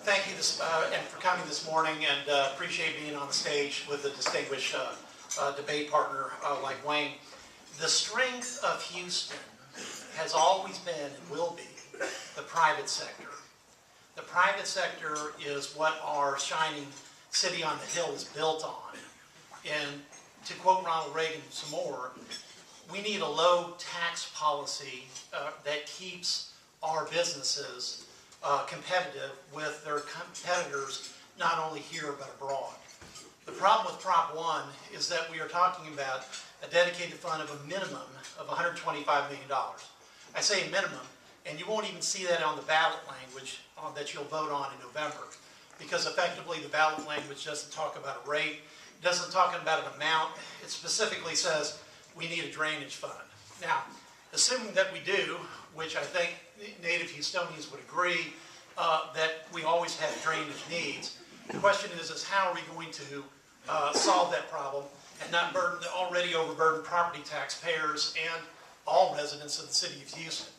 Thank you and for coming this morning, and appreciate being on the stage with a distinguished debate partner like Wayne. The strength of Houston has always been and will be the private sector. The private sector is what our shining city on the hill is built on. And to quote Ronald Reagan some more, we need a low tax policy that keeps our businesses competitive with their competitors, not only here but abroad. The problem with Prop 1 is that we are talking about a dedicated fund of a minimum of $125 million. I say a minimum, and you won't even see that on the ballot language that you'll vote on in November, because effectively the ballot language doesn't talk about a rate, it doesn't talk about an amount, it specifically says we need a drainage fund. Now, assuming that we do, which I think native Houstonians would agree that we always have drainage needs, the question is how are we going to solve that problem and not burden the already overburdened property taxpayers and all residents of the city of Houston?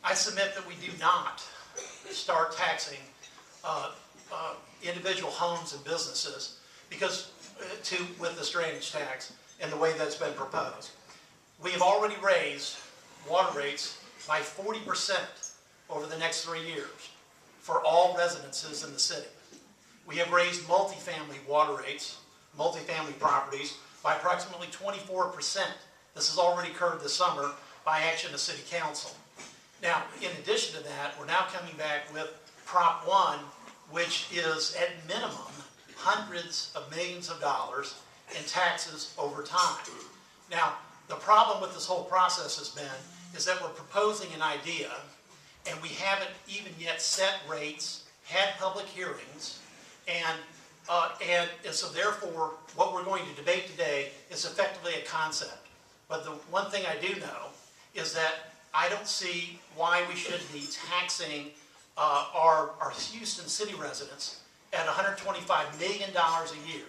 I submit that we do not start taxing individual homes and businesses with this drainage tax in the way that's been proposed. We have already raised water rates by 40% over the next 3 years for all residences in the city. We have raised multifamily water rates, multifamily properties, by approximately 24%. This has already occurred this summer by action of City Council. Now, in addition to that, we're now coming back with Prop 1, which is at minimum hundreds of millions of dollars in taxes over time. Now, the problem with this whole process has been is that we're proposing an idea and we haven't even yet set rates, had public hearings, and so therefore what we're going to debate today is effectively a concept. But the one thing I do know is that I don't see why we should be taxing our Houston city residents at $125 million a year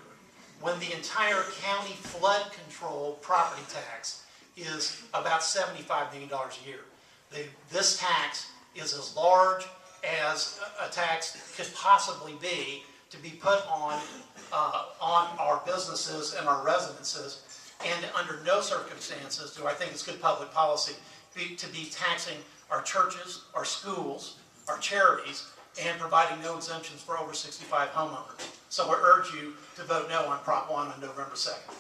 when the entire county flood control property tax is about $75 million a year. This tax is as large as a tax could possibly be to be put on our businesses and our residences, and under no circumstances do I think it's good public policy to be taxing our churches, our schools, our charities, and providing no exemptions for over 65 homeowners. So I urge you to vote no on Prop 1 on November 2nd.